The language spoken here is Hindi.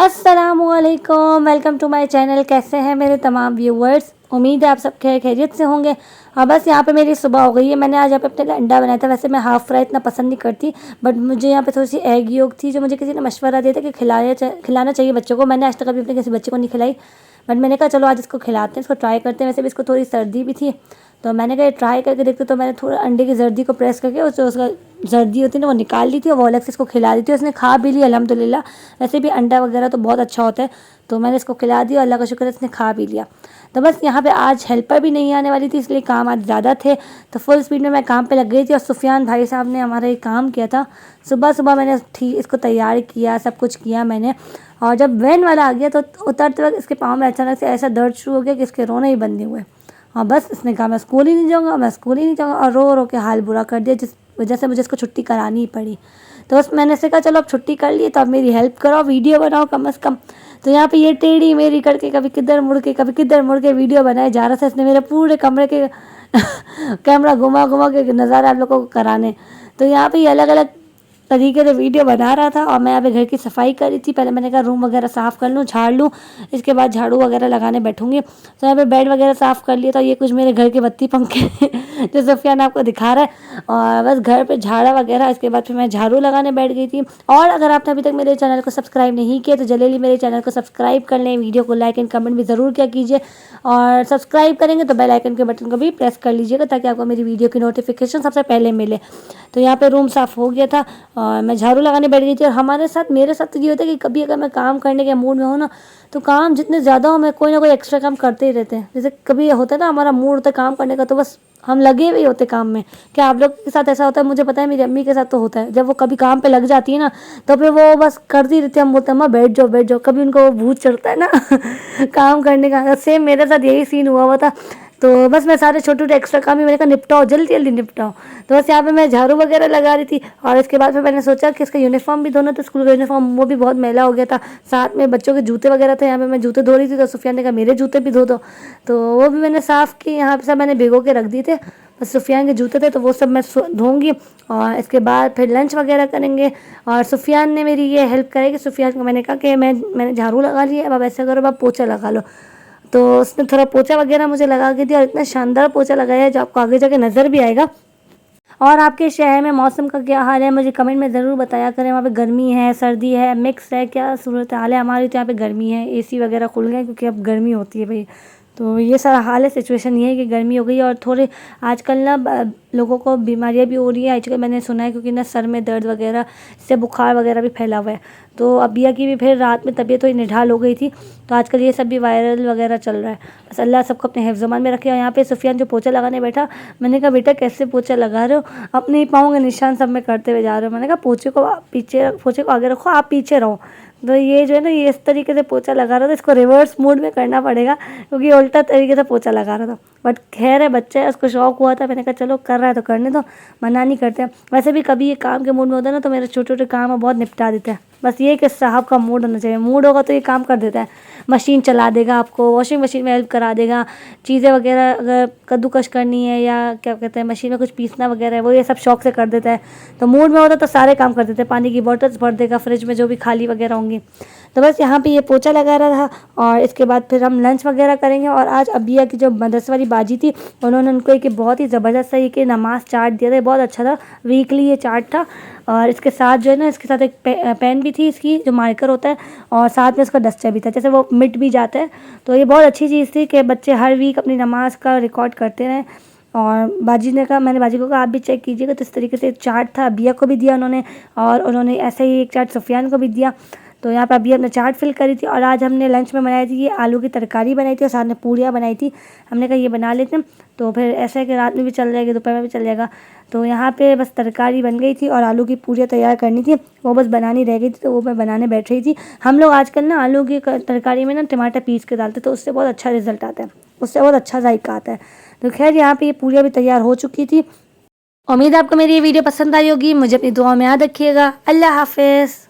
अस्सलामुअलैकुम, वेलकम टू माय चैनल। कैसे हैं मेरे तमाम व्यूवर्स? उम्मीद है आप सब खैरियत से होंगे। और बस यहाँ पे मेरी सुबह हो गई है। मैंने आज यहाँ पे अपने लिए अंडा बनाया था। वैसे मैं हाफ़ फ्राई इतना पसंद नहीं करती, बट मुझे यहाँ पे थोड़ी सी एग योक थी जो मुझे किसी ने मशवरा दिया था कि खिलाना चाहिए बच्चों को। मैंने आज तक कभी अपने किसी बच्चे को नहीं खिलाई, बट मैंने कहा चलो आज इसको खिलाते हैं, इसको ट्राई करते हैं। वैसे भी इसको थोड़ी सर्दी भी थी, तो मैंने कहा ट्राई करके देखते। तो मैंने थोड़ा अंडे की जर्दी को प्रेस करके उसका जर्दी होती है ना वो निकाल ली थी और वो अलग से इसको खिला दी थी। उसने खा भी ली अल्हम्दुलिल्लाह। वैसे भी अंडा वगैरह तो बहुत अच्छा होता है, तो मैंने इसको खिला दिया, अल्लाह का शुक्र है इसने खा भी लिया। तो बस यहाँ पे आज हेल्पर भी नहीं आने वाली थी, इसलिए काम आज ज़्यादा थे, तो फुल स्पीड में मैं काम पे लग गई थी। और सुफियान भाई साहब ने हमारा ये काम किया था। सुबह सुबह मैंने इसको तैयार किया, सब कुछ किया मैंने। और जब वैन वाला आ गया तो उतरते वक्त इसके पाँव में अचानक से ऐसा दर्द शुरू हो गया कि इसके रोने ही बंद नहीं हुए। और बस इसने कहा मैं स्कूल ही नहीं जाऊँगा, मैं स्कूल ही नहीं जाऊँगा, और रो रो के हाल बुरा कर दिया, जिस वजह से मुझे इसको छुट्टी करानी ही पड़ी। तो बस मैंने से कहा चलो अब छुट्टी कर ली तो अब मेरी हेल्प करो, वीडियो बनाओ कम से कम। तो यहाँ पे ये टेढ़ी मेरी करके कभी किधर मुड़ के कभी किधर मुड़ के वीडियो बनाए जा रहा था। इसने मेरे पूरे कमरे के कैमरा घुमा घुमा के नज़ारा आप लोगों को कराने। तो यहाँ पे ये अलग अलग तरीके से वीडियो बना रहा था और मैं यहाँ पे घर की सफाई कर रही थी। पहले मैंने कहा रूम वगैरह साफ़ कर लूँ, झाड़ लूँ, इसके बाद झाड़ू वगैरह लगाने बैठूंगी। तो यहाँ पे बेड वगैरह साफ़ कर लिया। तो ये कुछ मेरे घर के बत्ती पंखे जो सुफियान आपको दिखा रहा है। और बस घर पे झाड़ा वगैरह, इसके बाद फिर मैं झाड़ू लगाने बैठ गई थी। और अगर आपने अभी तक मेरे चैनल को सब्सक्राइब नहीं किया तो जल्दी मेरे चैनल को सब्सक्राइब कर लें, वीडियो को लाइक एंड कमेंट भी ज़रूर किया कीजिए। और सब्सक्राइब करेंगे तो बेल आइकन के बटन को भी प्रेस कर लीजिएगा ताकि आपको मेरी वीडियो की नोटिफिकेशन सबसे पहले मिले। तो यहाँ पे रूम साफ़ हो गया था और मैं झाड़ू लगाने बैठ गई थी। और मेरे साथ तो ये होता है कि कभी अगर मैं काम करने के मूड में हूँ ना, तो काम जितने ज़्यादा हो मैं कोई ना कोई एक्स्ट्रा काम करते ही रहते हैं। जैसे कभी होता है ना हमारा मूड होता है काम करने का, तो बस हम लगे हुए होते काम में। क्या आप लोग के साथ ऐसा होता है? मुझे पता है मेरी अम्मी के साथ तो होता है। जब वो कभी काम पे लग जाती है ना, तो फिर वो बस करती रहती है। हम बोलते हैं अम्मा बैठ जाओ बैठ जाओ। कभी उनको वो भूत चढ़ता है ना काम करने का। सेम मेरे साथ यही सीन हुआ था। तो बस मैं सारे छोटे छोटे एक्स्ट्रा काम ही मैंने कहा निपटाओ, जल्दी जल्दी निपटाओ। तो बस यहाँ पे मैं झाड़ू वगैरह लगा रही थी। और इसके बाद फिर मैंने सोचा कि इसका यूनिफॉर्म भी धोना, तो स्कूल का यूनिफॉर्म वो भी बहुत मैला हो गया था। साथ में बच्चों के जूते वगैरह थे, यहाँ पे मैं जूते धो रही थी। तो सुफियान ने कहा मेरे जूते भी धो दो, तो वो भी मैंने साफ़ किए। यहाँ पे सब मैंने भिगो के रख दिए थे। बस सुफियान के जूते थे तो वो सब मैं धोऊंगी। और इसके बाद फिर लंच वगैरह करेंगे। और सुफियान ने मेरी ये हेल्प करेगी। सुफियान को मैंने कहा कि मैंने झाड़ू लगा लिया, अब ऐसा करो अब पोछा लगा लो। तो उसने थोड़ा पोछा वगैरह मुझे लगा के दिया और इतना शानदार पोछा लगाया है जो आपको आगे जाके नज़र भी आएगा। और आपके शहर में मौसम का क्या हाल है मुझे कमेंट में ज़रूर बताया करें। वहाँ पे गर्मी है, सर्दी है, मिक्स है, क्या सूरत हाल है? हमारी तो यहाँ पे गर्मी है, एसी वगैरह खुल गए क्योंकि अब गर्मी होती है भाई। तो ये सारा हाल है, सिचुएशन ये है कि गर्मी हो गई है। और थोड़े आजकल ना लोगों को बीमारियां भी हो रही है आजकल, मैंने सुना है, क्योंकि ना सर में दर्द वगैरह से बुखार वगैरह भी फैला हुआ है। तो अबिया की भी फिर रात में तबीयत थोड़ी निढाल हो गई थी। तो आजकल ये सब भी वायरल वगैरह चल रहा है। बस अल्लाह सबको अपने हिफ्ज़-ए-मान में रखे। और यहाँ पे सुफियान जो पोछा लगाने बैठा, मैंने कहा बेटा कैसे पोछा लगा रहे हो? अपने ही पाँव के निशान सब में करते हुए जा रहे हो। मैंने कहा पोछे को आगे रखो, आप पीछे रहो। तो ये जो है ना, ये इस तरीके से पोछा लगा रहा था, इसको रिवर्स मोड में करना पड़ेगा क्योंकि उल्टा तरीके से पोछा लगा रहा था। बट खैर है, बच्चा है, उसको शौक हुआ था। मैंने कहा चलो कर रहा है तो करने दो, मना नहीं करते। वैसे भी कभी ये काम के मूड में होता है ना, तो मेरे छोटे छोटे काम बहुत निपटा देता है। बस ये कि साहब का मूड होना चाहिए, मूड होगा तो ये काम कर देता है। मशीन चला देगा, आपको वॉशिंग मशीन में हेल्प करा देगा। चीज़ें वगैरह अगर कद्दूकश करनी है या क्या कहते हैं मशीन में कुछ पीसना वगैरह है, वो ये सब शौक से कर देता है। तो मूड में होता तो सारे काम कर देते हैं। पानी की बॉटल्स भर देगा, फ्रिज में जो भी खाली वगैरह होंगी। तो बस यहाँ पे ये पोछा लगा रहा था। और इसके बाद फिर हम लंच वगैरह करेंगे। और आज अबिया की जो मदरसे वाली बाजी थी, उन्होंने उनको एक बहुत ही ज़बरदस्त सा कि नमाज चार्ट दिया था, बहुत अच्छा था। वीकली ये चार्ट था। और इसके साथ जो है ना, इसके साथ एक पेन भी थी, इसकी जो मार्कर होता है, और साथ में इसका डस्टर भी था, जैसे वो मिट भी जाता है। तो ये बहुत अच्छी चीज़ थी कि बच्चे हर वीक अपनी नमाज का रिकॉर्ड करते रहें। और मैंने बाजी को कहा आप भी चेक कीजिएगा। तो इस तरीके से एक चार्ट था, अबिया को भी दिया उन्होंने, और उन्होंने ऐसे ही एक चार्ट सुफियान को भी दिया। तो यहाँ पर अभी हमने चार्ट फिल करी थी। और आज हमने लंच में बनाई थी ये आलू की तरकारी बनाई थी और साथ में पूड़ियाँ बनाई थी। हमने कहा ये बना लेते हैं, तो फिर ऐसा है कि रात में भी चल जाएगी, दोपहर में भी चल जाएगा। तो यहाँ पे बस तरकारी बन गई थी और आलू की पूड़ियाँ तैयार करनी थी, वो बस बनानी रह गई थी, तो वो मैं बनाने बैठ रही थी। हम लोग आजकल ना आलू की तरकारी में ना टमाटर पीस के डालते, तो उससे बहुत अच्छा रिजल्ट आता है, उससे बहुत अच्छा जायका आता है। तो खैर यहाँ पे ये पूड़ियाँ भी तैयार हो चुकी थी। उम्मीद है आपको मेरी ये वीडियो पसंद आई होगी। मुझे अपनी दुआ में याद रखिएगा। अल्लाह हाफिज़।